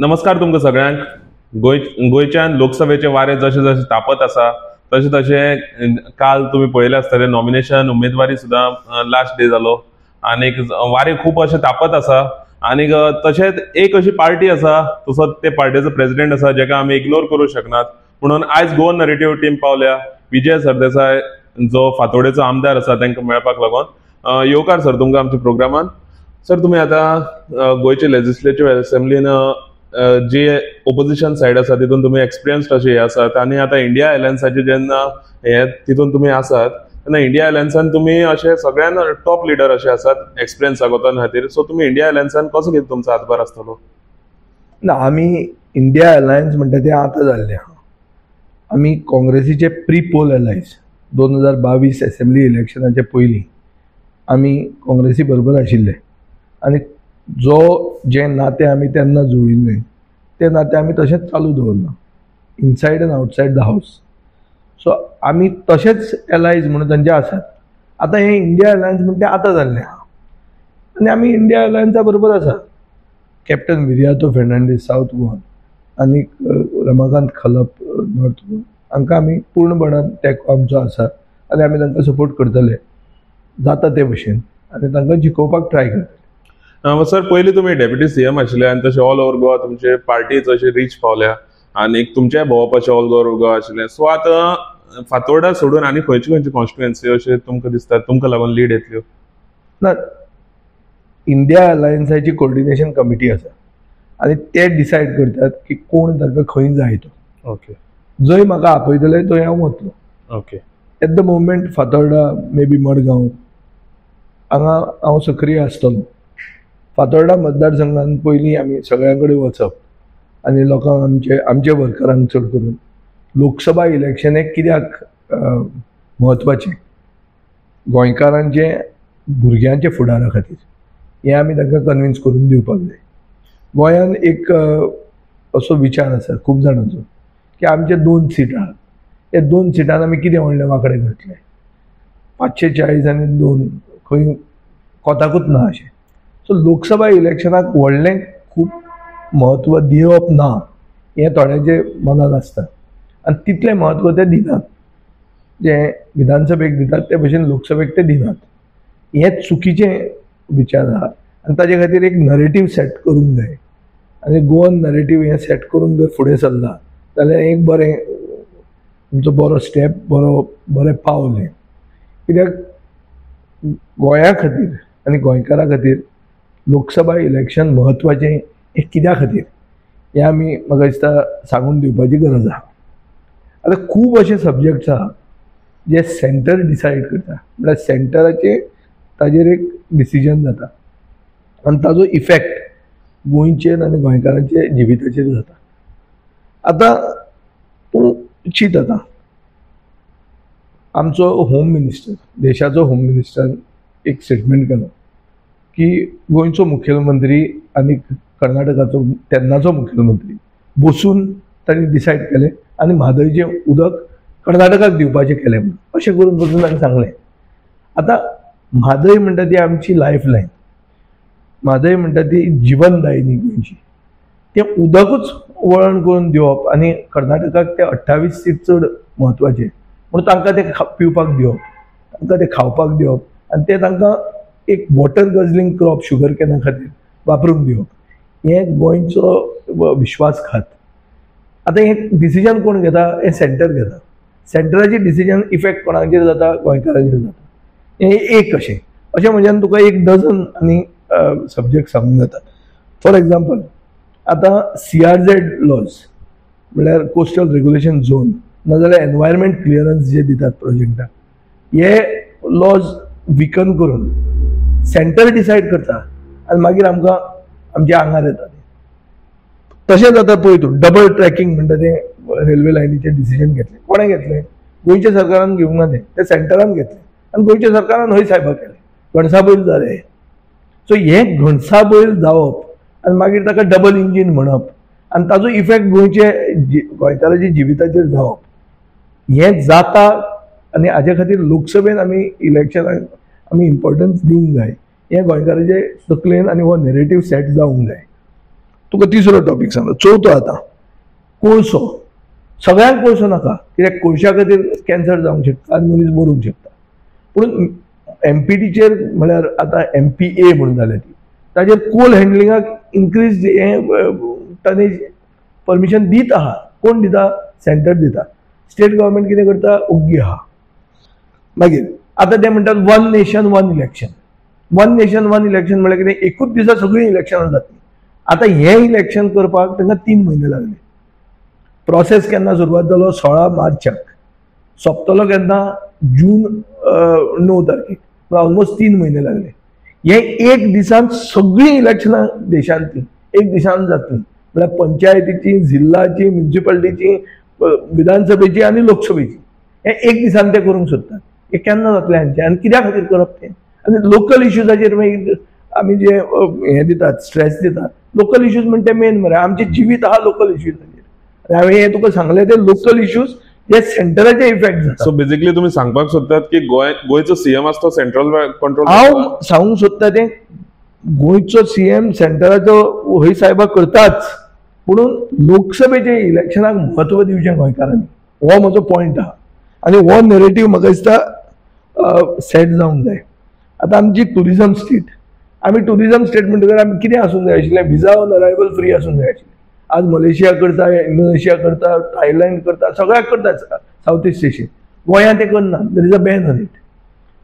नमस्कार तुमकां सगळ्यांक. गोंयच्यान लोकसभेचे वारे जशे जशे तापत आसा तशे तशे काल तुम्ही पळयले आसतले नॉमिनेशन उमेदवारी सुद्दां लास्ट डे जालो आनीक वारे खूब अशे तापत आसा. आनीक तशेंच एक अशी पार्टी आसा तसो ते पार्टीचो प्रेसिडेंट आसा जेका आमी इग्नोर करूं शकनात. म्हणून आयज गोवन नरेटिव्ह टीम पावल्या. विजय सरदेसाय जो फातोडेचो आमदार आसा तांकां मेळपाक लागून येवकार सर तुमकां आमच्या प्रोग्रामान. सर तुमी आतां गोंयचे लेजिस्लेटिव्ह असेंब्लीन जी ओपोजिशन सायड आसा तितून तुमी एक्सपिरियन्स्ड अशे हे आसात आनी आतां इंडिया अलायन्साचे जेन्ना हे तितून तुमी आसात तेन्ना इंडिया अलायन्सान तुमी अशे सगळ्यान टॉप लिडर अशे आसात एक्सपिरियन्स सागोतान खातीर. सो तुमी इंडिया अलायन्सान कसो कितें तुमचो हातभार आसतलो? ना, आमी इंडिया अलायन्स म्हणटा ते आतां जाल्ले आहा. आमी काँग्रेसीचे प्री पोल अलायन्स 2022 असेंब्ली इलेक्शनाचे पयलीं आमी काँग्रेसी बरोबर आशिल्ले आनी जे नाते आमी तेन्ना जुळिल्ले ते नाते आमी तशेंच चालू दवरला इनसायड एंड आउटसायड द हावस. सो आमी तशेंच एलायज म्हणून तांचे आसात. आतां हे इंडिया अलायन्स म्हणटा ते आतां जाल्लें आहा आनी आमी इंडिया अलायन्सा बरोबर आसा. कॅप्टन विरियातो फेर्नांडीस सावथ गोवान आनीक रमाकांत खलप नॉर्थ गोवा हांकां आमी पूर्णपणान तेंको आमचो आसा आनी आमी तांकां सपोर्ट करतले जाता ते भशेन आनी तांकां जिखोवपाक ट्राय करतले. सर पयलीं तुमी डेप्युटी सीएम आशिल्ले आनी तशें ऑल ओव्हर गोवा तुमचे पार्टीज अशे रीच पावल्या आनीक तुमचेय भोंवप अशें ऑल ओव्हर गोवा आशिल्लें. सो आतां फातोर्डा सोडून आनी खंयची कॉन्स्टिट्युएन्सी अशें तुमकां दिसता तुमकां लागून लीड येतल्यो? ना, इंडिया अलायन्साची कोऑर्डिनेशन कमिटी आसा आनी ते डिसायड करतात की कोण तांकां खंय जाय तो. ओके. जंय म्हाका आपयतले थंय हांव वतलो. Okay. Eight the moment Fatorda may be Madgaon हांगा हांव सक्रीय आसतलो. फातोर्डा मतदारसंघान पयलीं आमी सगळ्यां कडेन वचप आनी लोकांक आमचे वर्करांक चड करून लोकसभा इलेक्शन एक कित्याक म्हत्वाचें गोंयकारांचे भुरग्यांचे फुडारा खातीर हें आमी तांकां कन्विन्स करून दिवपाक जाय. गोंयान एक असो विचार आसा खूब जाणांचो की आमचे 2 सिटां हे 2 सिटान आमी कितें व्हडलें वांकडे करतले. 540 आनी 2 खंय कोताकूच ना अशें. सो लोकसभा इलेक्शनाक व्हडलें खूब म्हत्व दिवप ना हें थोड्यांचे मनान आसता आनी तितलें म्हत्व ते दिनात. जे विधानसभेक दितात ते भशेन लोकसभेक ते दिनात. हें चुकीचें विचार आहा आनी ताजे खातीर एक नरेटीव सेट करूंक जाय आनी गोवन नरेटीव हें सेट करून जर फुडें सरला जाल्यार एक बरें तुमचो बरो स्टेप बरें पावल हें. कित्याक गोंया खातीर आनी गोंयकारां खातीर लोकसभा इलेक्शन म्हत्वाचें हें कित्या खातीर हें आमी म्हाका दिसता सांगून दिवपाची गरज आहा. आतां खूब अशे सब्जेक्ट्स आहा जे सेंटर डिसायड करता म्हळ्यार सेंटराचे ताजेर एक डिसिजन जाता आनी ताजो इफेक्ट गोंयचेर आनी गोंयकारांचे जिविताचेर जाता. आतां तूं चिंत आतां आमचो होम मिनिस्टर देशाचो होम मिनिस्टर एक स्टेटमेंट केलो की गोंयचो मुखेलमंत्री आनी कर्नाटकाचो तेन्नाचो मुखेलमंत्री बसून तांणी डिसायड केलें आनी म्हादयचें उदक कर्नाटकाक दिवपाचें केलें म्हणून अशें करून बसून तांणी सांगलें. आतां म्हादय म्हणटा ती आमची लायफ लायन. म्हादय म्हणटा ती जिवनदायिनी गोंयची. तें उदकूच वळण करून दिवप आनी कर्नाटकाक ते 28 सीट चड म्हत्वाचें म्हणून तांकां तें पिवपाक दिवप तांकां तें खावपाक दिवप आनी तें तांकां एक वॉटर गजलिंग क्रॉप शुगर कॅना खातीर वापरूंक दिवप हें गोंयचो विश्वासघात. आतां हें डिसिजन कोण घेता? हें सेंटर घेता. सेंटराची डिसिजन इफेक्ट कोणाचेर जाता? गोंयकारांचेर जाता. हें एक अशें म्हणल्यार तुका एक डझन आनी सब्जेक्ट सांगूंक जाता. फॉर एग्जाम्पल आतां CRZ लॉज म्हळ्यार कोस्टल रेग्युलेशन झोन नाजाल्यार एनवायरमेंट क्लियरन्स जे दितात प्रोजेक्टाक हे लॉज विकन करून सेंटर डिसायड करता आनी मागीर आमकां आमच्या आंगार येता. तशें जाता पळय तूं डबल ट्रॅकिंग म्हणटा तें रेल्वे लायनीचें डिसिजन घेतलें. कोणें घेतलें? गोंयच्या सरकारान घेवंक ना तें सेंटरान घेतलें आनी गोंयच्या सरकारान हय सायबा केलें घणसाबैल जालें. सो हें घणसाबैल जावप आनी मागीर ताका डबल इंजीन म्हणप आनी ताजो इफेक्ट गोंयकाराच्या जिविताचेर जावप हें जाता. आनी हाजे खातीर लोकसभेन आमी इलेक्शनाक आमी इम्पॉर्टन्स दिवंक जाय. हें गोंयकाराचे तकलेन आनी हो नेरेटीव सेट जावंक जाय. तुका तिसरो टॉपिक सांगता. चवथो आतां कोळसो. सगळ्यांक कोळसो नाका, कित्याक कोळशा खातीर कॅन्सर जावंक शकता आनी मनीस मरूंक शकता. पूण MPTचेर म्हळ्यार आतां MPA म्हणून जाल्या ती, ताचेर कोल हँडलिंगाक इन्क्रीज टनेज परमिशन दीत आहा. कोण दिता? सेंटर दिता. स्टेट गव्हर्मेंट कितें करता? ओग्गी आहा. मागीर आतां ते म्हणटात one nation one election. One nation one election म्हळ्यार कितें? एकूच दिसा सगळीं इलेक्शनां जातलीं. आतां हें इलेक्शन करपाक तांकां 3 म्हयने लागले. प्रोसेस केन्ना सुरवात जालो? 16 मार्चाक. सोंपतलो केन्ना? जून 9 तारखेक. ऑलमोस्ट 3 म्हयने लागले. हे एक दिसान सगळीं इलेक्शनां देशांतलीं एक दिसान जातलीं. म्हळ्यार पंचायतीची, जिल्लाची, म्युनिसिपालिटीची, विधानसभेची आनी लोकसभेची. हे एक दिसान ते करूंक सोदतात. हे केन्ना जातलें हांचें आनी कित्या खातीर करप तें? आनी लोकल इश्यूजाचेर मागीर आमी जे हें दितात, स्ट्रेस दितात. लोकल इश्यूज म्हणजे ते मेन मरे. आमचें जिवीत आहा लोकल इश्यूजाचेर. हांवें हें तुका सांगलें ते लोकल इश्यूज जे सेंटराचे इफेक्ट जाता. सो बेसिकली तुम्ही सांगपाक सोदतात की गोंयचो सीएम आसा तो सेंट्रल कंट्रोल. हांव सांगूंक सोदता तें गोंयचो CM सेंटराचो वही साहेबाक करताच, पुणून लोकसभेच्या इलेक्शनाक म्हत्व दिवचें गोंयकारांनी. हो म्हजो पॉयंट आहा. आनी हो नरेटीव म्हाका दिसता सेट जावंक जाय. आतां आमची टुरिजम स्टेट. आमी टुरिजम स्टेट म्हणटकीर आमी कितें आसूंक जाय आशिल्लें? व्हिजा ऑन अरायवल फ्री आसूंक जाय आशिल्लें. आज मलेशिया करता, इंडोनेशिया करता, थायलंड करता, सगळ्याक करता साऊथ ईस्ट एशियन. गोंयांत ते करना. There is a ban on it.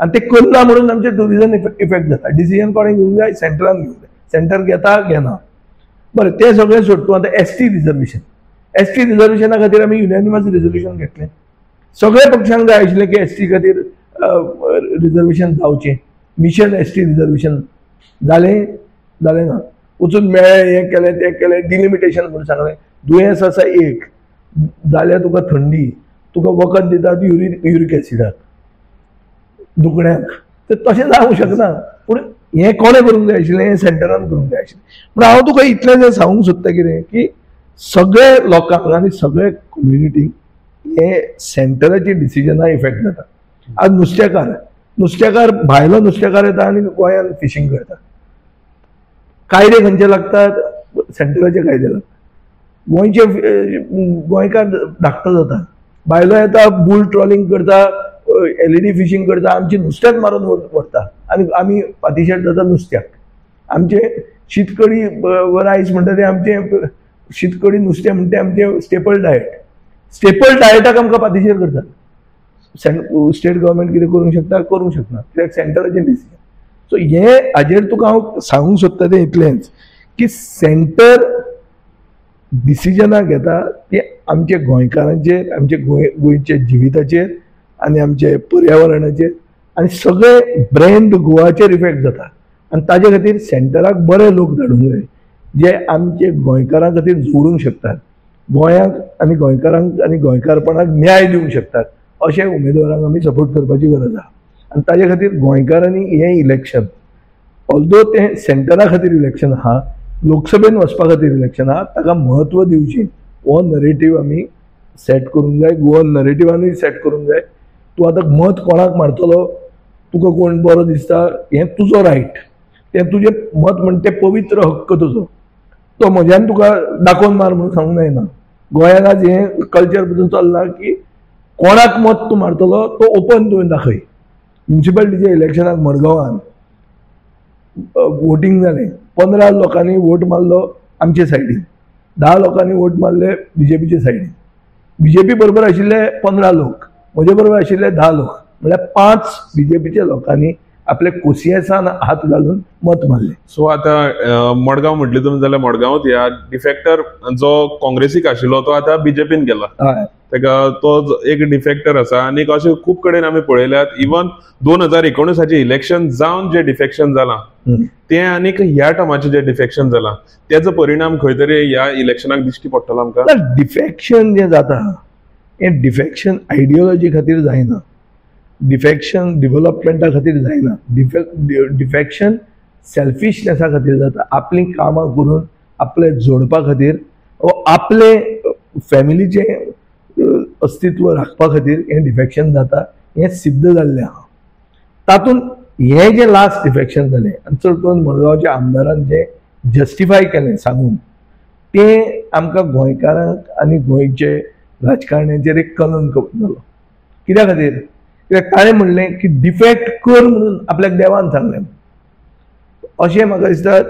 आनी ते करना म्हणून आमचे टुरिजम इफेक्ट जाता. डिसिजन कोणें घेवंक जाय? सेंटरान घेवंक जाय. सेंटर घेता घेना. बरें, तें सगळें सोड. तूं आतां ST रिजर्वेशन. ST रिजर्वेशना खातीर आमी युनॅनिमस रिजोल्युशन घेतलें. सगळ्या पक्षांक जाय आशिल्लें की ST खातीर रिजर्वेशन जावचें. मिशन ST रिजर्वेशन जालें ना. वचून मेळ्ळें, हें केलें तें केलें, डिलिमिटेशन म्हणून सांगलें. दुयेंस आसा एक, जाल्यार तुका थंडी, तुका वखद दितात युरीक एसिडाक दुखण्याक. तर तशें जावंक शकना. पूण हें कोणें करूंक जाय आशिल्लें? हें सेंटरान करूंक जाय आशिल्लें. पूण हांव तुका इतलें जें सांगूंक सोदता कितें की सगळे लोकांक आनी सगळे कम्युनिटीक हे सेंटराची डिसिजनां इफेक्ट जाता. आज नुस्तेकार भायलो नुस्तेकार येता आनी गोंयांत फिशींग करता. कायदे खंयचे लागतात? सेंटराचे कायदे लागतात. गोंयकार धाकटो जाता. भायलो येता, बुल ट्रॉलिंग करता, LED फिशींग करता, आमची नुस्त्याक मारून व्हरता आनी आमी पातिशेट जाता नुस्त्याक. आमचे शीतकडी रायस म्हणटा ते आमचे शीतकडी नुस्तें म्हणटा ते आमचे स्टेपल डायटाक आमकां पातिशेर करतात. स्टेट गव्हर्मेंट कितें करूंक शकता? करूंक शकना, कित्याक सेंटराचें डिसिजन. सो हे हाजेर तुका हांव सांगूंक सोदता तें इतलेंच की सेंटर डिसिजनां घेता ती आमचे गोंयकारांचेर, आमचे गोंयचे जिविताचेर आनी आमचे पर्यावरणाचेर आनी सगळे ब्रँड गोवाचेर इफेक्ट जाता. आनी ताजे खातीर सेंटराक बरे लोक धाडूंक जाय जे आमचे गोंयकारां खातीर जोडूंक शकतात. गोंयांक आनी गोंयकारांक आनी गोंयकारपणाक न्याय दिवंक शकतात अशे उमेदवारांक आमी सपोर्ट करपाची गरज आहा. आनी ताजे खातीर गोंयकारांनी हें इलेक्शन, ऑल्दो तें सेंटरा खातीर इलेक्शन आहा, लोकसभेन वचपा खातीर इलेक्शन आहा, ताका म्हत्व दिवचें. हो नरेटीव आमी सेट करूंक जाय. गोवन नरेटिवानूय सेट करूंक जाय. तूं आतां मत कोणाक मारतलो, तुका कोण बरो दिसता, हें तुजो रायट. तें तुजें मत म्हणटा तें पवित्र हक्क तुजो. तो म्हज्यान तुका दाखोवन मार म्हणून सांगूंक जायना. गोंयांत आज हें कल्चर बद्दल चल्लां की कोणाक मत तूं मारतलो तो ओपन तुवें दाखय. म्युनिसिपालिटीच्या इलेक्शनाक मडगांवान वोटींग जालें. 15 लोकांनी वोट मारलो आमचे सायडीन, 10 लोकांनी वोट मारले BJPचे सायडीन. BJP बरोबर आशिल्ले 15 लोक, म्हजे बरोबर आशिल्ले 10 लोक, म्हळ्यार 5 BJPच्या लोकांनी आपले कोसियेसान हात घालून मत मारले. सो आता मडगांव म्हटली तुमी जाल्यार मडगांवत ह्या डिफेक्टर जो काँग्रेसीक आशिल्लो तो आता BJPन गेला. तेका तो एक डिफेक्टर आसा. आनी अशें खूब कडेन आमी पळयल्यात. इवन 2019 इलेक्शन जावन जे डिफेक्शन जालां तें आनीक ह्या टर्माचें जे डिफेक्शन जालां तेजो परिणाम खंय तरी ह्या इलेक्शनाक दिश्टी पडटलो आमकां. डिफेक्शन जें जाता हें डिफेक्शन आयडियोलॉजी खातीर जायना. डिफेक्शन डेव्हलपमेंटा खातीर जायना. डिफेक्शन सेल्फिशनेसा खातीर जाता. आपली कामां करून आपले जोडपा खातीर वा आपले फॅमिलीचें अस्तित्व राखपा खातीर हें डिफेक्शन जाता. हें सिद्ध जाल्लें आहा. तातूंत हें जें लास्ट डिफेक्शन जालें आनी चड करून मडगांवच्या आमदारान जें जस्टिफाय केलें सांगून ते आमकां गोंयकारांक आनी गोंयचे राजकारण्याचेर एक कलंक जालो. कित्या खातीर? कित्याक ताणें म्हणलें की डिफेक्ट कर म्हणून आपल्याक देवान सांगलें. अशें म्हाका दिसता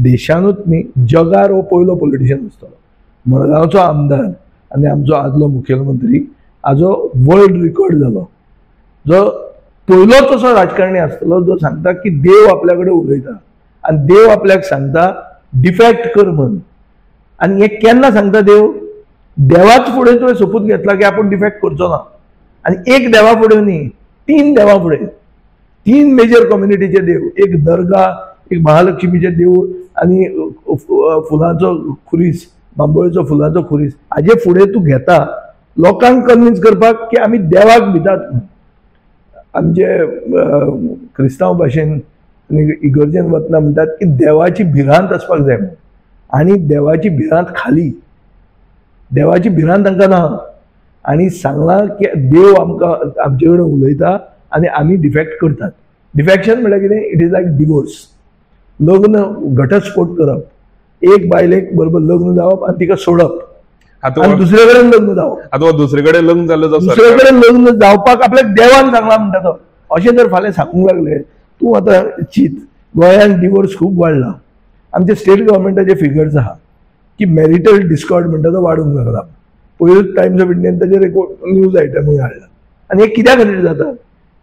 देशानूच न्ही जगार हो पयलो पॉलिटिशियन आसतलो. मडगांवचो आमदार आनी आमचो आदलो मुखेलमंत्री हाजो वर्ल्ड रिकॉर्ड जालो. जो पयलोच असो राजकारणी आसतलो जो सांगता की देव आपल्या कडेन उलयता आनी देव आपल्याक सांगता डिफेक्ट कर म्हणून. आनी हें केन्ना सांगता देव? देवाच फुडें तुवें सोपूत घेतला की आपूण डिफेक्ट करचो ना. आनी एक देवा फुडें न्ही, 3 देवा फुडें, 3 मेजर कम्युनिटीचे देव, एक दर्गा, एक महालक्ष्मीचें देवूळ आनी फुलांचो खुरीस, बांबोळेचो फुलांचो खुरीस. हाजे फुडें तूं घेता लोकांक कन्विन्स करपाक की आमी देवाक भितात. आमचे क्रिस्तांव भाशेन आनी इगर्जेन वतना म्हणटात की देवाची भिरांत आसपाक जाय म्हणून. आनी देवाची भिरांत खाली, देवाची भिरांत तांकां ना. आनी सांगलां की देव आमकां आमचे कडेन उलयता आनी आमी डिफेक्ट करतात. डिफेक्शन म्हळ्यार कितें? It is like divorce. लग्न घटस्फोट करप, एक बायलेक बरोबर लग्न जावप आनी तिका सोडप आनी दुसरे कडेन लग्न जावप. आतां दुसरे कडेन लग्न जालें दुसरे कडेन लग्न जावपाक आपल्याक देवान सांगलां म्हणटा तो. अशें जर फाल्यां सांगूंक लागले, तूं आतां चिंत, गोंयांत डिवोर्स खूब वाडला. आमचे स्टेट गव्हर्मेंटाचे फिगर्स आहा की मॅरिटल डिस्कॉर्ड म्हणटा तो वाडूंक लागला. पयलूच टायम्स ऑफ इंडियन ताचेर एक न्यूज आयटमूय हाडला. आनी हे कित्या खातीर जाता?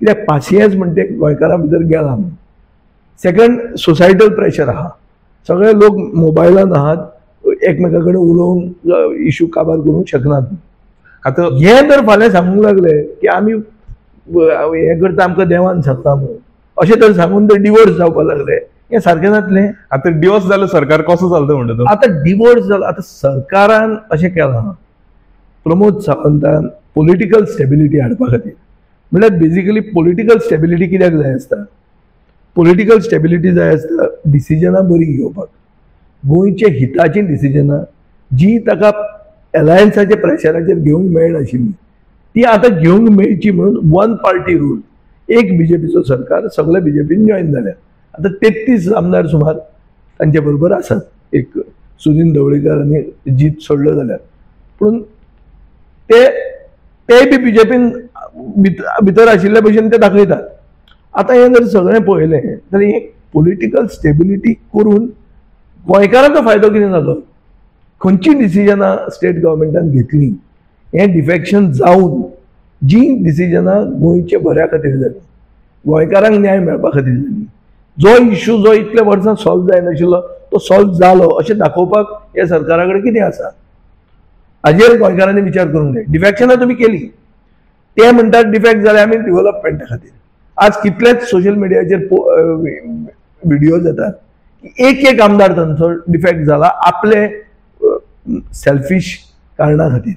कित्याक पासियेंस म्हणटा ते गोंयकारां भितर गेला म्हणून. सेकंड, सोसायटल प्रेशर आहा. सगळे लोक मोबायलान आहात, एकमेका कडेन उलोवंक इश्यू काबार करूंक शकनात. आतां हे जर फाल्यां सांगूंक लागले की आमी हें करता आमकां देवान सांगता म्हणून, अशें तर सांगून जर डिवोर्स जावपाक लागले, हें सारकें जातलें? आतां डिवोर्स जालो सरकार कसो चलता म्हणटा तो? आतां डिवोर्स जालो. आतां सरकारान अशें केलां, प्रमोद सावंतान पॉलिटिकल स्टेबिलिटी हाडपा खातीर. म्हळ्यार बेजिकली पॉलिटिकल स्टेबिलिटी कित्याक जाय आसता? पॉलिटिकल स्टेबिलिटी जाय आसता डिसिजनां बरी घेवपाक, गोंयचे हिताची डिसिजनां जी ताका एलायन्साच्या प्रेशराचेर घेवंक मेळनाशिल्ली ती आतां घेवंक मेळची म्हणून 1 पार्टी रूल. एक बीजेपीचो सरकार, सगळे बीजेपीन जॉयन जाल्या. आतां 33 आमदार सुमार तांचे बरोबर आसात, एक सुनील ढवळीकर आनी जीत सोडलो जाल्यार. पूण ते बी बीजेपीन भितर आशिल्ल्या भशेन ते दाखयतात. आतां हें जर सगळें पळयलें जाल्यार एक पॉलिटिकल स्टेबिलिटी करून गोंयकारांचो फायदो कितें जालो? खंयची डिसिजनां स्टेट गव्हर्मेंटान घेतली, हें डिफेक्शन जावन जी डिसिजनां गोंयचे बऱ्या खातीर जाली, गोंयकारांक न्याय मेळपा खातीर जाली, जो इश्यू जो इतल्या वर्सां सॉल्व जायनाशिल्लो तो सॉल्व जालो अशें दाखोवपाक ह्या सरकारा कडेन कितें आसा? हाजेर गोंयकारांनी विचार करूंक जाय. डिफेक्शनां तुमी केली, ते म्हणटात डिफेक्ट जाले आमी डेव्हलपमेंटा खातीर. आज कितलेच सोशल मिडियाचेर व्हिडिओज येतात की एक आमदार तांचो डिफेक्ट जाला आपले सेल्फिश कारणां खातीर,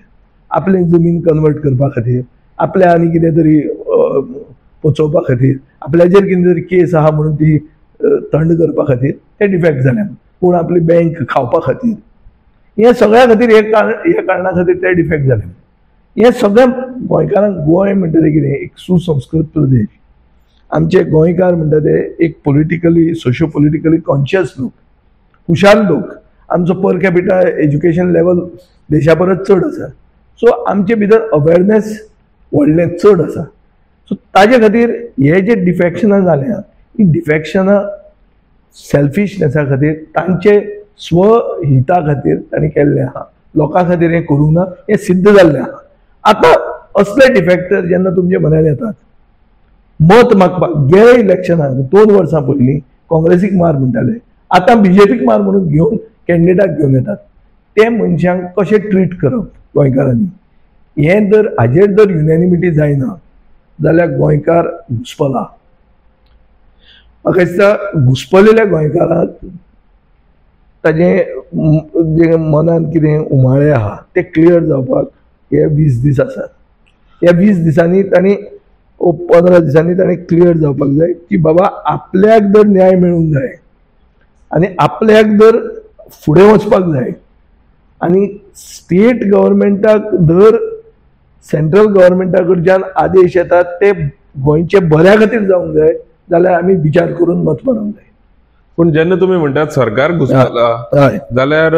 आपले जमीन कन्वर्ट करपा खातीर, आपले आनी कितें तरी पोचोवपा खातीर, आपल्याचेर कितें तरी केस आहा म्हणून ती थंड करपा खातीर ते डिफेक्ट जाले. पूण आपली बँक खावपा खातीर, हे सगळ्या खातीर हे कारणां खातीर ते डिफेक्ट जाले. हे सगळें गोंयकारांक, गोंय म्हणटा तें कितें एक सुसंस्कृत प्रदेश. आमचे गोंयकार म्हणटा ते एक पॉलिटिकली, सोशियो पॉलिटिकली कॉन्शियस लोक, हुशार लोक. आमचो पर कॅपिटा एज्युकेशन लेवल देशा परस चड आसा. सो आमचे भितर अवेरनेस व्हडलें चड आसा. सो ताजे खातीर हे जे डिफेक्शनां जाल्या, ही डिफेक्शनां सेल्फिशनेसा खातीर, तांचे स्वहिता खातीर तांणी केल्ले आहा. लोकां खातीर हें करूंक ना, हें सिद्ध जाल्लें आहा. आतां असले डिफेक्टर जेन्ना तुमचे म्हऱ्यान येतात मत मागपाक, गेल्या इलेक्शनाक 2 वर्सां पयलीं काँग्रेसीक मार म्हणटाले, आतां बीजेपीक मार म्हणून घेवन कॅन्डिडेटाक घेवन येतात. ते मनशांक कशें ट्रीट करप गोंयकारांनी, हें जर हाजेर जर युनॅनिमिटी जायना जाल्यार गोंयकार घुस्पला. म्हाका दिसता घुस्पलेल्या गोंयकाराक ताजे मनान कितें उमाळे आहा ते क्लियर जावपाक हे 20 दीस आसात. ह्या 20 दिसांनी तांणी 15 दिसांनी ताणें क्लियर जावपाक जाय की बाबा आपल्याक जर न्याय मेळूंक जाय आनी आपल्याक जर फुडें वचपाक जाय आनी स्टेट गव्हर्मेंटाक जर सेंट्रल गव्हर्मेंटा कडच्यान आदेश येतात ते गोंयचे बऱ्या खातीर जावंक जाय जाल्यार आमी विचार करून मत मारूंक जाय. पूण जेन्ना तुमी म्हणटात सरकार घुसमटला हय जाल्यार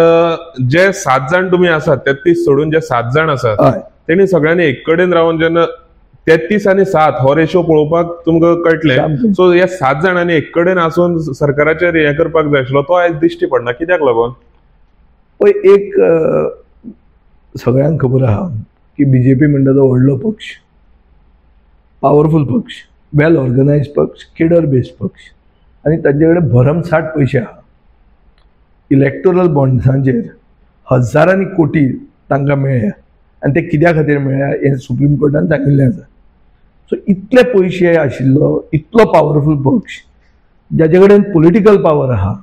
जे 7 जाण तुम्ही आसात 33 सोडून जे 7 जाण आसात हय तेणी सगळ्यांनी एक कडेन रावन जेन्ना 33 आणि 7 हो रेशो पळोवपाक तुमकां कळटले सामकें. सो ह्या 7 जाणांनी एक कडेन आसून सरकाराचेर हें करपाक जाय आशिल्लो तो आयज दिश्टी पडना कित्याक लागून पळय एक सगळ्यांक खबर आहा की बीजेपी म्हणटा तो व्हडलो पक्ष, पॉवरफुल पक्ष, वेल ऑर्गनायज पक्ष, केडर बेस्ड पक्ष आणि तांचे कडेन भरमसाठ पयशे आहा. इलेक्टोरल बॉन्ड्सांचेर हजारांनी कोटी तांकां मेळ्ळ्या आनी ते कित्या खातीर मेळ्ळ्या हें सुप्रीम कोर्टान सांगिल्लें आसा. सो इतले पयशे आशिल्लो इतलो पॉवरफूल पक्ष जाचे कडेन पॉलिटिकल पावर आहा,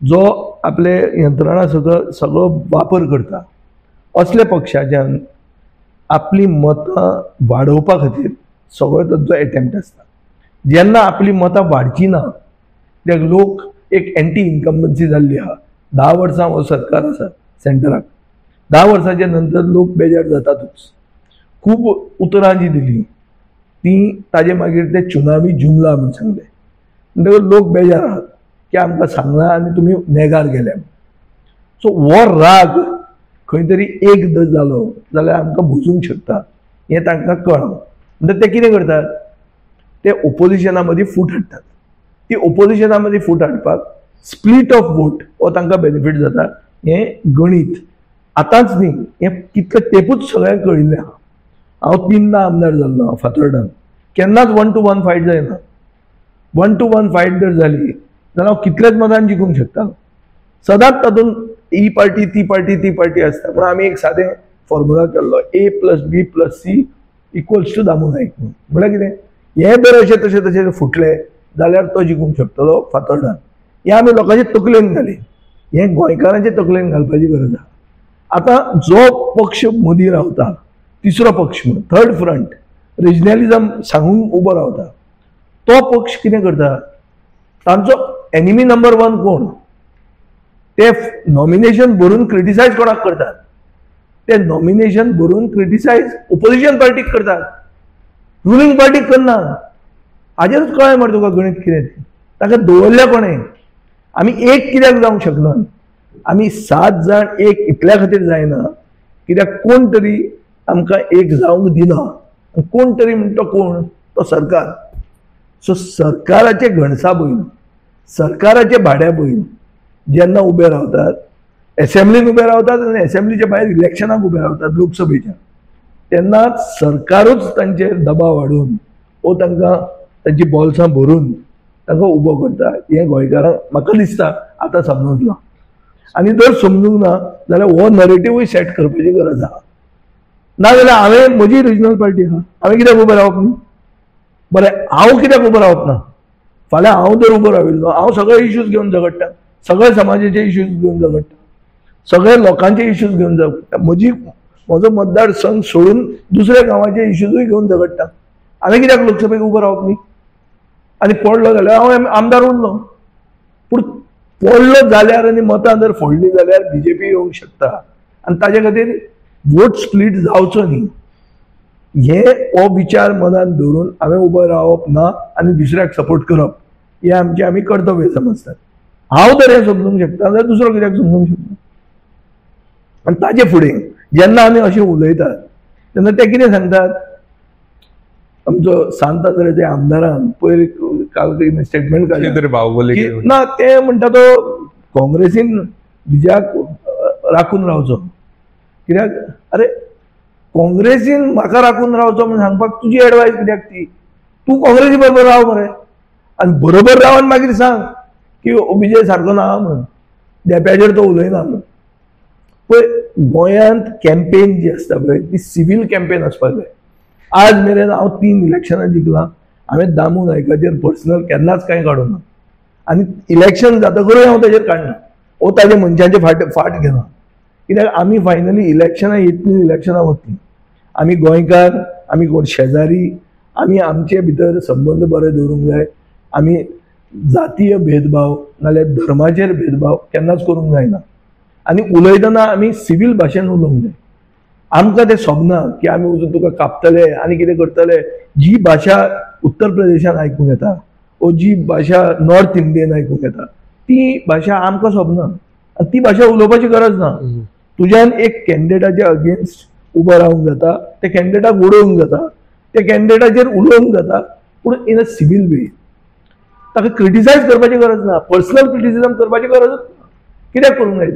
जो आपले यंत्रणा सगळो वापर करता, असल्या पक्षाच्यान आपली मतां वाडोवपा खातीर सगळो तांचो एटेम्प्ट आसता. जेन्ना आपली मतां वाडची ना ते लोक एक एंटी इन्कम्बन्सी जाल्ली आहा. 10 वर्सां हो सरकार आसा सेंटराक. 10 वर्सांच्या नंतर लोक बेजार जातातूच. खूब उतरां जी दिली ती ताजे मागीर ते चुनावी जुमला म्हणून सांगले. म्हणटकच लोक बेजार आहात की आमकां सांगना आनी तुमी नेगार गेल्या. सो हो राग खंय तरी एक जालो जाल्यार आमकां भुजूंक शकता हें तांकां कळ्ळां. म्हणटकीर ते कितें करतात, ते ओपोजिशना मदीं फूट हाडटात. ती ओपोजिशना मदीं फूट हाडपाक स्प्लीट ऑफ वोट हो तांकां बेनिफीट जाता. हें गणीत आतांच न्ही, हें कितलें तेंपूच सगळ्यांक कळिल्लें आहा. हांव 3दा आमदार जाल्लो फातोर्डान. केन्नाच 1 to 1 फायट जायना. 1 to 1 फायट जर जाली जाल्यार हांव कितलेच मतान जिखूंक शकता. सदांच तातूंत ही पार्टी ती पार्टी आसता. पूण आमी एक सादें फॉर्म्युला केल्लो A+B+C = दामू नायक म्हणून. म्हळ्यार कितें, हे जर अशें तशें फुटले जाल्यार तो जिखूंक शकतलो फातोर्डान. हें आमी लोकांचे तकलेन घाली. हें गोंयकारांचे तकलेन घालपाची गरज आहा. आतां जो पक्ष मदीं रावता, तिसरो पक्ष म्हणून थर्ड फ्रंट, रिजनलिझम सांगून उबो रावता, तो पक्ष कितें करता, तांचो एनिमी नंबर 1 कोण, ते नॉमिनेशन भरून क्रिटिसायज कोणाक करतात, ते नॉमिनेशन भरून क्रिटिसायज ओपोजिशन पार्टीक करतात, रुलींग पार्टीक करना. हाजेरूच कळ्ळें मरे तुका गणीत कितें तें. ताका दवरल्या कोणें. आमी एक कित्याक जावंक शकना, आमी 7 जाण एक इतल्या खातीर जायना कित्याक कोण तरी आमकां एक जावंक दिना. कोण तरी म्हणटा कोण, तो सरकार. सो सरकाराचे घणसाबैल, सरकाराचे भाड्याबैल जेन्ना उबे रावतात, एसेंब्लीन उबे रावतात आनी एसेंब्लीच्या भायर इलेक्शनाक उबे रावतात लोकसभेच्या, तेन्ना सरकारूच तांचेर दबाव हाडून वो तांकां तांची बॉल्सां भरून तांकां उबो करता. हें गोंयकारांक म्हाका दिसता आतां समजूंक. आनी जर समजूंक ना जाल्यार हो नरेटिवूय सेट करपाची गरज आहा. नाजाल्यार हांवें म्हजी रिजनल पार्टी आहा, हांवें कित्याक उबो रावप न्ही. बरें, हांव कित्याक उबो रावप ना. फाल्यां हांव जर उबो राविल्लो, हांव सगळे इश्यूज घेवन झगडटा, सगळे समाजाचे इश्यूज घेवन झगडटा, सगळे लोकांचे इश्यूज घेवन झगडटा, म्हजो मतदारसंघ सोडून दुसऱ्या गांवाचे इश्यूजूय घेवन झगडटा. हांवें कित्याक लोकसभेक उबो रावप न्ही. आनी पडलो जाल्यार हांव आमदार उरलो. पूण पडलो जाल्यार आनी मतां जर फोडली जाल्यार बीजेपी येवंक शकता. आनी ताजे खातीर वोट स्प्लीट जावचो न्ही हे हो विचार मनात दवरून हांवें उबो रावप ना आनी दुसऱ्याक सपोर्ट करप हें आमचें आमी कर्तव्य समजतात. हांव जर हें समजूंक शकता जाल्यार दुसरो कित्याक समजूंक शकता. आनी ताजे फुडें जेन्ना आमी अशें उलयतात तेन्ना ते कितें सांगतात, आमचो सांतातरेच्या आमदारान पयर काल स्टेटमेंट काडलें ना, ते म्हणटा तो काँग्रेसीन विजयाक राखून रावचो. कित्याक, अरे काँग्रेसीन म्हाका राखून रावचो म्हणून सांगपाक तुजी एडवायस कित्याक ती. तूं काँग्रेसी बरोबर राव मरे आनी बरोबर रावन मागीर सांग की विजय सारको ना म्हणून, देप्याचेर तो उलयना म्हणून. पळय, गोंयांत कॅम्पेन जी आसता पळय ती सिव्हील कॅम्पेन आसपाक जाय. आज मेरेन हांव 3 इलेक्शनां जिखलां. हांवें दामू नायकाचेर पर्सनल केन्नाच कांय काडूं ना आनी इलेक्शन जातकरूय हांव ताचेर काडना. वो ताजे मनशांचे फाट घेना. कित्याक आमी फायनली इलेक्शनां येतली, इलेक्शनां वतली. आमी गोंयकार, आमी कोण शेजारी, आमी आमचे भितर संबंद बरे दवरूंक जाय. आमी जातीय भेदभाव नाल्यार धर्माचेर भेदभाव केन्नाच करूंक जायना. आनी उलयतना आमी सिव्हील भाशेन उलोवंक जाय. आमकां तें सोबना की आमी वचून तुका कापतले आनी कितें करतले. जी भाशा उत्तर प्रदेशान आयकूंक येता वो जी भाशा नॉर्थ इंडियन आयकूंक येता ती भाशा आमकां सोबना आनी ती भाशा उलोवपाची गरज ना. तुज्यान एक कॅन्डिडेटाच्या अगेन्स्ट उबो रावंक जाता, त्या कॅन्डिडेटाक उडोवंक जाता, त्या कॅन्डिडेटाचेर उलोवंक जाता, पूण इन अ सिवील वे. ताका क्रिटिसायज करपाची गरज ना, पर्सनल क्रिटिसिजम करपाची गरजच ना. कित्याक करूंक जाय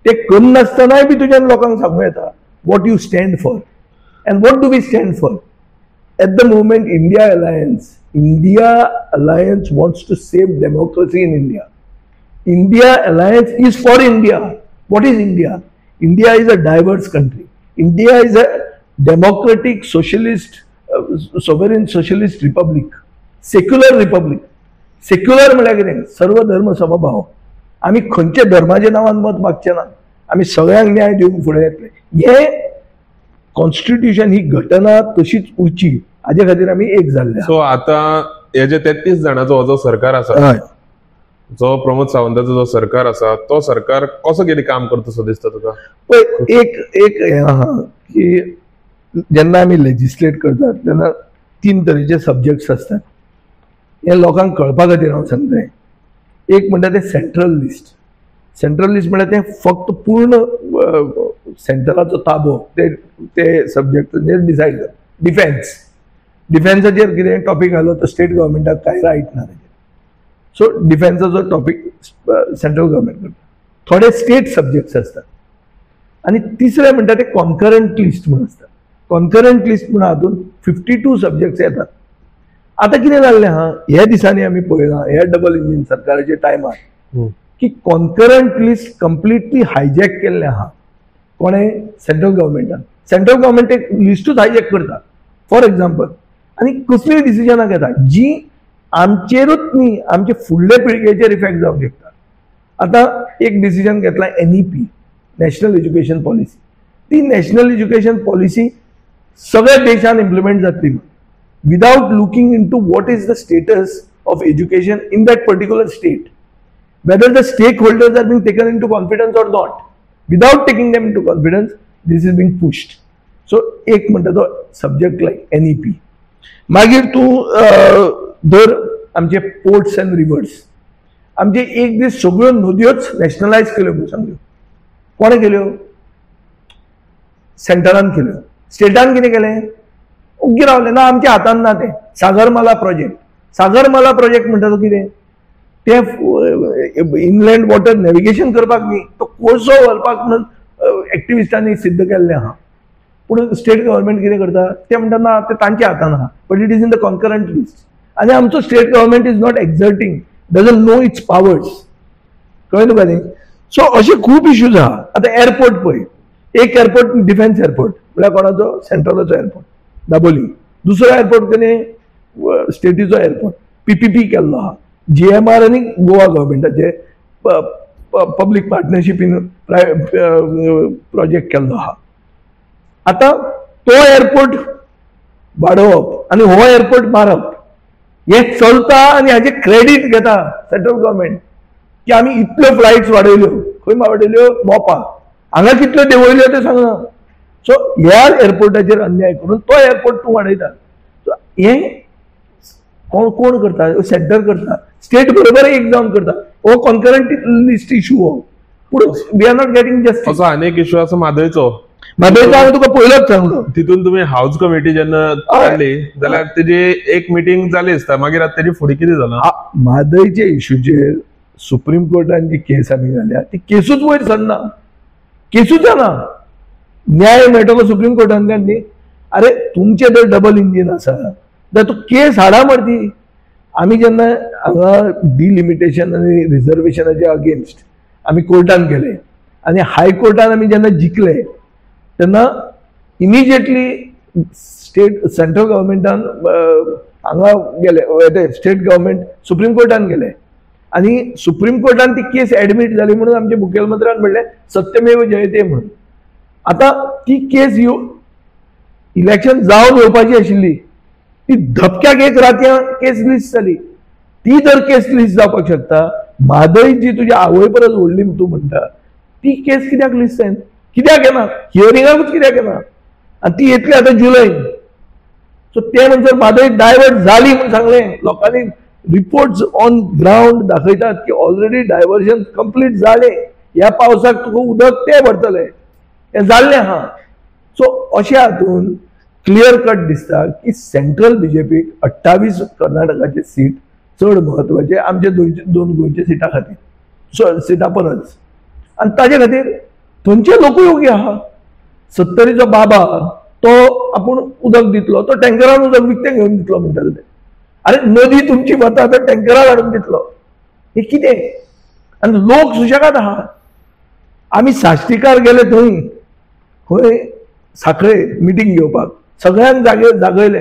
ते करनासतनाय बी तुज्यान लोकांक सांगूं येता what you stand for and what do we stand for. At the moment India alliance wants to save democracy in India. India alliance is for India. What is India? India is a diverse country. India is a democratic, socialist, sovereign socialist republic, secular republic. Secular म्हळ्यार कितें? सर्व धर्म समभाव. आमी खंयच्या धर्माच्या नांवान मत मागचे ना. आमी सगळ्यांक न्याय दिवंक फुडें येतले. हे कॉन्स्टिट्यूशन, ही घटना तशीच उरची हाजे खातीर आमी एक जाल्ले. सो आता हे जे 33 जाणांचो हो जो सरकार आसा, जो प्रमोद सावंताचो जो सरकार आसा, तो सरकार कसो कितें काम करता सो दिसता तुका? पळय, एक हें आहा की जेन्ना आमी लेजिस्लेट करतात तेन्ना 3 तरेचे सब्जेक्ट्स आसतात. हे लोकांक कळपा खातीर हांव सांगतां. एक म्हणटा ते सेंट्रल लिस्ट. सेंट्रल लिस्ट म्हळ्यार ते फक्त पूर्ण सेंटराचो ताबो ते सब्जेक्टाचेर डिसायड करता. डिफेन्साचेर कितें टॉपीक आयलो तर स्टेट गव्हर्मेंटाक कांय रायट ना. सो डिफेन्साचो टॉपीक सेंट्रल गव्हर्मेंट करता. थोडे स्टेट सब्जेक्ट्स असतात. आणि तिसरे म्हणटा ते कॉन्करंट लिस्ट म्हणून असता. कॉन्करंट लिस्ट म्हणून हातून 52 सब्जेक्ट्स येतात. आता कितें जाल्लें आहा, ह्या दिसांनी आमी पळयलां ह्या डबल इंजिन सरकाराच्या टायमार की कॉन्करंट लिस्ट कंप्लिटली हायजॅक केल्लें आहा. कोणे? सेंट्रल गव्हर्मेंटान. सेंट्रल गव्हर्मेंट एक लिस्टूच हायजॅक करता फॉर एक्झाम्पल, आणि कसलीय डिसिजनां घेता जी आमचेरूच न्ही, आमचे फुडले पिळगेचेर इफेक्ट जावंक शकता. आता एक डिसिजन घेतला NEP, नॅशनल एज्युकेशन पॉलिसी. ती नॅशनल एज्युकेशन पॉलिसी सगळ्या देशान इम्प्लिमेंट जातली without looking into what is the status of education in that particular state, whether the stakeholders are being taken into confidence or not. Without taking them into confidence, this is being pushed. So एक म्हणटा तो subject लायक NEP. मागीर तूं धर आमचे ports and reverse. आमचे एक दीस सगळ्यो नद्योच नॅशनलायज केल्यो म्हणून सांगल्यो. कोणे केल्यो? सेंटरान केल्यो. स्टेटान कितें केलें? ओग्गी रावलें ना, आमच्या हातान ना तें. सागरमाला प्रोजेक्ट. सागरमाला प्रोजेक्ट म्हणटा तो कितें? ते इनलँड वॉटर नॅव्हिगेशन करपाक न्ही, तो कोळसो व्हरपाक म्हणून एक्टिविस्टांनी सिद्ध केल्लें आहा. पूण स्टेट गव्हर्मेंट कितें करता? ते म्हणटा ना, ते तांच्या हातान आहा, but it is in the concurrent list. आणि आमचो state government is not exerting, doesn't know its powers. कळ्ळें तुका न्ही? सो अशे खूब इश्यूज आहा. आतां एअरपोर्ट पळय, एक एअरपोर्ट डिफेन्स एअरपोर्ट म्हळ्यार कोणाचो? सेंट्रलाचो एअरपोर्ट दाबोली. दुसरो एअरपोर्ट कितें? स्टेटीचो एअरपोर्ट. PPP केल्लो आहा. GMR आणि गोवा गव्हर्मेंटाचे पब्लीक पार्टनरशिपीन प्रोजेक्ट केल्लो आहा. आता तो एअरपोर्ट वाडोवप आणि हो एअरपोर्ट मारप हे चलता आणि हाचे क्रेडीट घेता सेंट्रल गव्हर्मेंट की आमी इतल्यो फ्लायट्स वाडयल्यो. खंय वाडयल्यो? मोपा. हांगा कितल्यो देंवयल्यो ते सांगना. सो ह्या एअरपोर्टाचेर अन्याय करून तो एअरपोर्ट तूं वाडयता. हे कोण करता? सेंटर करता. स्टेट बरोबर एक जावन करता. हो कॉन्करंट लिस्ट इश्यू हो. पूण we are not getting justice. असो अनेक इश्यू आसा म्हादयचो. हांवें तुका पयलोच सांगलो. तितून तुमी हाऊस कमिटी जेन्ना काडली जाल्यार तेजी एक मिटींग जाली आसता, मागीर आतां तेजी फुडें कितें जालां? म्हादयचे इश्यूचेर सुप्रीम कोर्टान जी केस आमी घाल्या ती केसूच वयर सरना. केसूच जाना. न्याय मेळटलो सुप्रीम कोर्टांतल्यान न्ही. अरे तुमचे जर डबल इंजीन आसा जाल्यार तूं केस हाडा मरती. आमी जेन्ना हांगा डिलिमिटेशन आनी रिजर्वेशनाच्या अगेन्स्ट आमी कोर्टान गेले आनी हायकोर्टान आमी जेन्ना जिखले तेन्ना इमिजिएटली सेंट्रल गव्हर्मेंटान हांगा गेले, स्टेट गव्हर्मेंट सुप्रीम कोर्टान गेले आनी सुप्रीम कोर्टान ती केस एडमीट जाली म्हणून आमच्या मुखेलमंत्र्यान म्हणलें सत्यमेव जयते म्हणून. आता ती केस इलेक्शन जावन येवपाची आशिल्ली, ती धपक्याक एक रातया केस लिस्ट जाली. ती जर केस लिस्ट जावपाक शकता, म्हादय जी तुज्या आवय परस व्हडली तूं म्हणटा ती केस कित्याक लिस्ट जायना? कित्याक येना? हियरिंगाकूच कित्याक येना? आनी ती येतली आतां जुलय. सो ते नंतर म्हादय डायवर्ट जाली म्हणून सांगलें लोकांनी. रिपोर्ट्स ऑन ग्राउंड दाखयतात की ऑलरेडी डायव्हर्जन कंप्लीट जाले. ह्या पावसाक तुका उदक ते भरतले, हें जाल्लें आहा. सो अशें हातून क्लियर कट दिसता की सेंट्रल बीजेपीक 28 कर्नाटकाचे सीट चड म्हत्वाचे आमचे दोन गोंयच्या सिटा खातीर, सिटा परस. आनी ताजे खातीर थंयचे लोकूय योग्य आहा. 70रीचो बाबा तो आपूण उदक दितलो, तो टँकरान उदक विकतें घेवन दितलो म्हणटाले ते. अरे नदी तुमची वता तर टँकरान हाडून दितलो, हें कितें? आनी लोक सुशेगाद आहा. आमी साश्टीकार गेले खंय साखळे मिटींग घेवपाक, सगळ्यांक जागयले.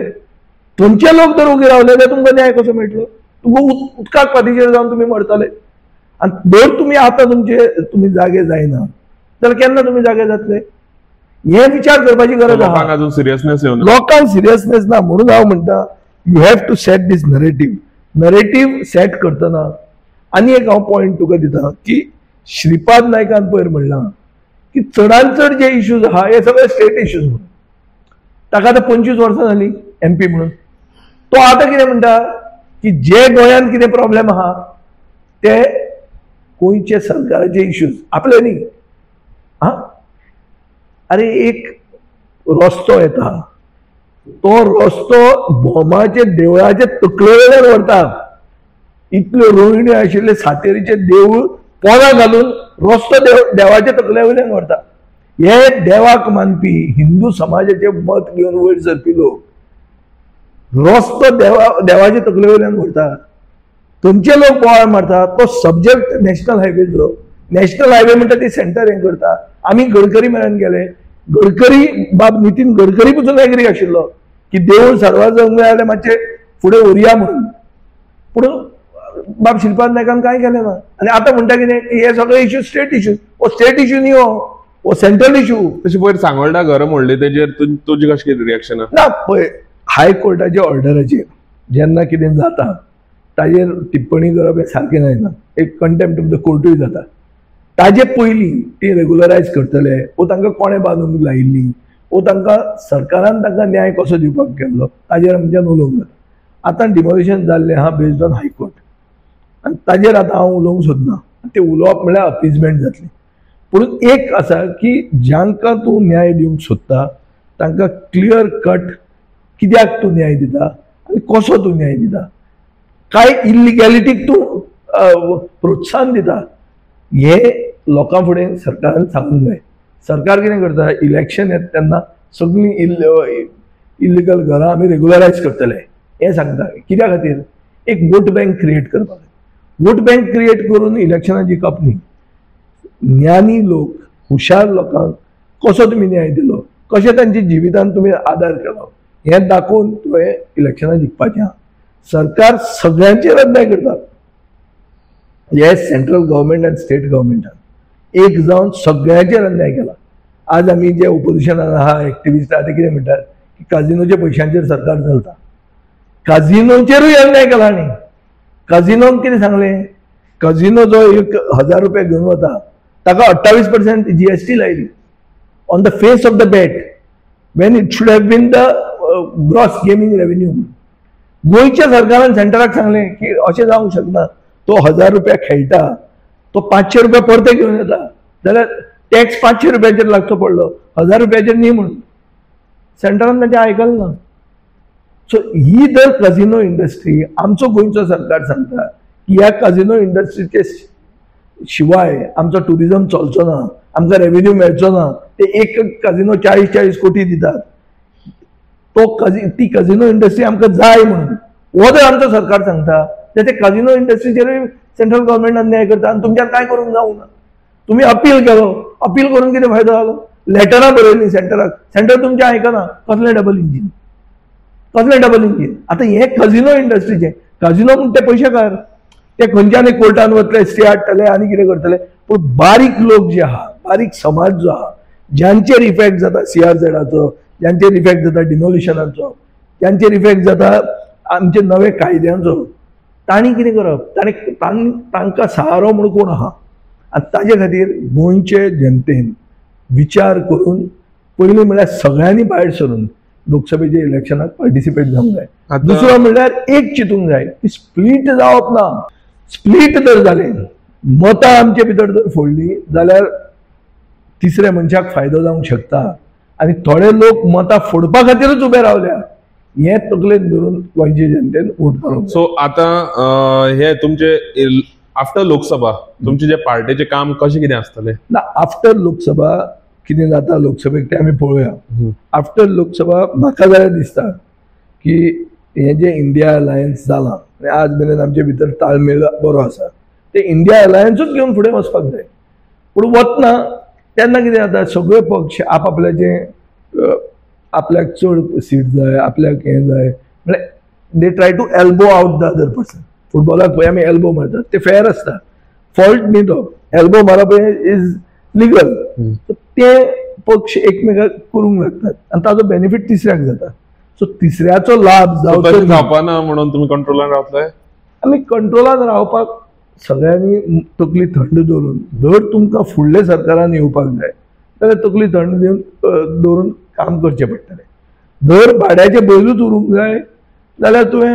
थंयचे लोक जर उगे रावले जाल्यार तुमकां न्याय कसो मेळटलो? तुमकां उदकाक पातीचेर जावन तुमी मरतले. आनी जर तुमी आतां तुमी जागे जायना जाल्यार केन्ना तुमी जागे जातले? हे विचार करपाची गरज आहा. लोकांक अजून सिरियसनेस येवना. लोकांक सिरियसनेस ना म्हणून हांव म्हणटा you have to set this narrative set करतना. आनी एक हांव पॉयंट तुका दिता की श्रीपाद नायकान पयर म्हणलां की चडांत चड जे इश्यूज आहा हे सगळे स्टेट इश्यूज म्हणून. ताका आतां 25 वर्सां जालीं MP म्हणून. तो आतां कितें म्हणटा की जे गोंयांत कितें प्रॉब्लेम आहा ते गोंयचे सरकाराचे इश्यूज, आपले न्ही. अरे एक रस्तो येता, तो रस्तो भोमाचे देवळाचे तकले वयल्यान व्हरता. इतल्यो रोहिणी आशिल्ले सातेरीचे देवूळ पोना घालून रस्तो देवाच्या तकल्या वयल्यान व्हरता. हे देवाक मानपी हिंदू समाजाचे मत घेवन वयर सरपी लोक रस्तो देवाच्या तकले वयल्यान व्हरता. तुमचे लोक बोवाळ मारता. तो सब्जेक्ट नॅशनल हायवेचो, नॅशनल हायवे म्हणटा ती सेंटर हें करता. आमी गडकरी मेळून गेले. गडकरी बाब नितीन गडकरी पसून एग्री आशिल्लो की देवूळ सार्वजनीक जाल्यार मातशें फुडें व्हरया म्हणून. पूण बाब श्रीपाद नायकान कांय केलें ना. आनी आतां म्हणटा कितें हे सगळे इश्यू स्टेट इश्यू. हो स्टेट इश्यू न्ही, हो सेंट्रल इश्यू. तशी पयर सांगोळडा घरां म्हणली तेजेर तुजी कशी कितें रिएक्शन? ना पळय, हायकोर्टाच्या ऑर्डराचेर जेन्ना कितें जाता ताजेर टिप्पणी करप हें सारकें जायना. एक कंटेम्प्ट ऑफ द कोर्टूय जाता. ताजे पयलीं ती रेग्युलरायज करतले, वो तांकां कोणें बांदूंक लायिल्ली, वो तांकां सरकारान तांकां न्याय कसो दिवपाक केल्लो ताजेर आमच्यान उलोवंक जाता. आतां डिमोलिशन जाल्लें आहा बेस्ड ऑन हायकोर्ट, आनी ताजेर आतां हांव उलोवंक सोदना. तें उलोवप म्हळ्यार अपीजमेंट जातली. पूण एक आसा की ज्यांकां तूं न्याय दिवंक सोदता तांकां क्लियर कट कित्याक तूं न्याय दिता आनी कसो तूं न्याय दिता. कांय इल्लिगॅलिटीक तूं प्रोत्साहन दिता हे लोकां फुडें सरकारान सांगूंक जाय. सरकार कितें करता, इलेक्शन येता तेन्ना सगळीं इल्लिगल घरां आमी रेग्युलरायज करतले हें सांगता. कित्या खातीर? एक वोट बँक क्रिएट करपाक. वोट बँक क्रिएट करून इलेक्शनां जिखप न्ही. ज्ञानी लोक, हुशार लोकांक कसो तुमी न्याय दिलो, कशें तांच्या जिवितान तुमी आदार केलो हें दाखोवन तुवें इलेक्शनां जिखपाचें. सरकार सगळ्यांचेर अन्याय करता. हे सेंट्रल गव्हर्मेंट आनी स्टेट गव्हर्मेंटान एक जावन सगळ्यांचेर अन्याय केला. आज आमी जे ओपोजिशनान आहा एक्टिविस्ट आहा ते कितें म्हणटात की काजिनोच्या पयशांचेर सरकार चलता. काजिनोचेरूय अन्याय केला न्ही. काजिनोन कितें सांगलें, काजिनो जो 1000 रुपया घेवन वता ताका 28% GST लायली on the face of the bet when it should have been the gross gaming revenue. गोंयच्या सरकारान सेंटराक सांगलें की अशें जावंक शकना. तो 1000 रुपया खेळटा, तो 500 रुपया परते घेवन येता जाल्यार टॅक्स 500 रुपयाचेर लागचो पडलो, 1000 रुपयाचेर न्ही म्हणून. सेंटरान ताचें आयकलें ना. सो ही जर काजिनो इंडस्ट्री आमचो गोंयचो सरकार सांगता की ह्या काजिनो इंडस्ट्रीचे शिवाय आमचो टुरिजम चलचो ना, आमकां रेव्हेन्यू मेळचो ना, ते एक काजिनो 40-40 कोटी दितात, ती काजिनो इंडस्ट्री आमकां जाय म्हणून हो जर आमचो सरकार सांगता जाल्यार ते काजिनो इंडस्ट्रीचेरूय सेंट्रल गव्हर्मेंट अन्याय करता. आनी तुमच्यान कांय करूंक जावंक ना. तुम्ही अपील केलो, अपील करून कितें फायदो जालो? लेटरां बरयलीं सेंटराक, सेंटर तुमचें आयकना. कसलें डबल इंजीन, कसलें डबल इंजीन? आतां हे काजिनो इंडस्ट्रीचे, काजिनो म्हणून ते पयशेकार, ते खंयच्यान कोर्टान वतले, स्टे हाडटले आनी कितें करतले. पूण बारीक लोक जे आहा, बारीक समाज जो आहा, ज्यांचेर इफेक्ट जाता CRZाचो, ज्यांचेर इफेक्ट जाता डिमोलिशनाचो, ज्यांचेर इफेक्ट जाता आमचे नवे कायद्यांचो, तांणी कितें करप? तांकां सहारो म्हणून कोण आहा? आनी ताजे खातीर गोंयचे जनतेन विचार करून पयलीं म्हळ्यार सगळ्यांनी भायर सरून लोकसभेच्या इलेक्शनाक पार्टिसिपेट जावंक जाय. आता- दुसरो म्हणल्यार एक चिंतूंक जाय की स्प्लीट जावप ना. स्प्लीट जर जालें, मतां आमचे भितर जर फोडली जाल्यार तिसऱ्या मनशाक फायदो जावंक शकता. आनी थोडे लोक मतां फोडपा खातीरच उबे रावल्या. हें तकलेन धरून गोंयचे जनतेन वोट मारूंक जाय. सो आता हे तुमचे आफ्टर लोकसभा तुमचे जे पार्टीचे काम कशें कितें आसतलें? ना, आफ्टर लोकसभा कितें जाता लोकसभेक तें आमी पळोवया. आफ्टर लोकसभा म्हाका जाल्यार दिसता की हें जे इंडिया अलायन्स जालां आनी आज मेरेन आमचे भितर ताळमेळ बरो आसा, ते इंडिया अलायन्सूच घेवन फुडें वचपाक जाय. पूण वतना तेन्ना कितें जाता, सगळे पक्ष आपापल्याचें आपल्याक चड सीट जाय, आपल्याक हें जाय, म्हळ्यार they try to elbow out the other person. फुटबॉलाक पळय आमी एल्बो मारतात, ते फेअर आसता, फॉल्ट न्ही तो. एल्बो मारप इज लिगल. ते पक्ष एकमेकाक करूंक लागतात आनी ताजो बेनिफीट तिसऱ्याक जाता. सो तिसऱ्याचो लाभ तशें जावचो जावपाना म्हणून तुमी कंट्रोलान रावतले? आमी कंट्रोलान रावपाक सगळ्यांनी तकली थंड दवरून, जर तुमकां फुडल्या सरकारान येवपाक जाय जाल्यार तकली थंड दवरून काम करचें पडटलें. जर भाड्याचे बैलूच उरूंक जाय जाल्यार तुवें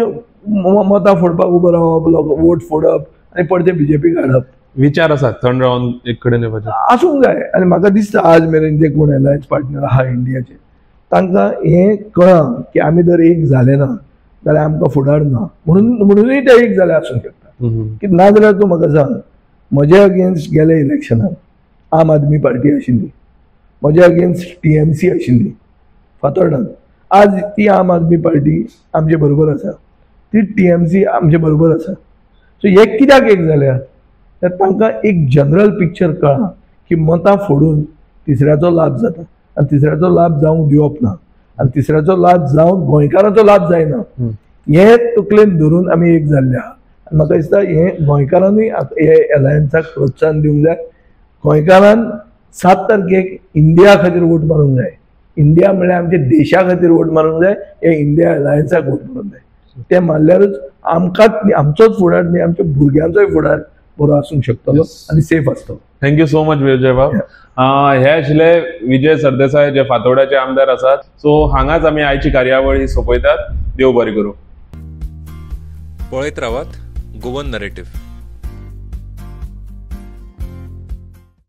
मतां फोडपाक उबो रावप, वोट फोडप आनी परते बीजेपीक हाडप. विचार आसात थंड रावन एक कडेन येवपाचे? आसूंक जाय. आनी म्हाका दिसता आज मेरेन जे कोण अलायन्स पार्टनर आहा इंडियाचे, तांकां हें कळ्ळां की आमी जर एक जाले ना जाल्यार आमकां फुडार ना. म्हणूनय ते एक जाले आसूंक शकता. की ना जाल्यार तूं म्हाका सांग, म्हजे अगेन्स्ट गेले इलेक्शनाक आम आदमी पार्टी आशिल्ली, म्हजे अगेन्स्ट TMC आशिल्ली फातोर्डान. आज ती आम आदमी पार्टी आमचे बरोबर आसा, ती TMC आमचे बरोबर आसा. सो हे कित्याक एक जाल्या तर तांकां एक जनरल पिक्चर कळ्ळां की मतां फोडून तिसऱ्याचो लाभ जाता आनी तिसऱ्याचो लाभ जावंक दिवप ना आनी तिसऱ्याचो लाभ जावन गोंयकारांचो लाभ जायना. हे तकलेन धरून आमी एक जाल्ले आहा. आनी म्हाका दिसता हें गोंयकारांनी हे अलायन्साक प्रोत्साहन दिवंक जाय. गोंयकारान 7 तारखेक इंडिया खातीर वोट मारूंक जाय. इंडिया म्हळ्यार आमच्या देशा खातीर वोट मारूंक जाय. हे इंडिया अलायन्साक वोट मारूंक जाय. ते मारल्यारूच आमकांच न्ही, आमचोच फुडार न्ही, आमच्या भुरग्यांचोय फुडार बरो आसूंक शकतलो आनी सेफ आसतलो. थँक्यू सो मच विजय बाब. हे आशिल्ले विजय सरदेसाय जे फातोर्डाचे आमदार आसात. सो हांगाच आमी आयची कार्यावळ ही सोंपयतात. देव बरें करूं. पळयत रावात गोवन नरेटिव्ह.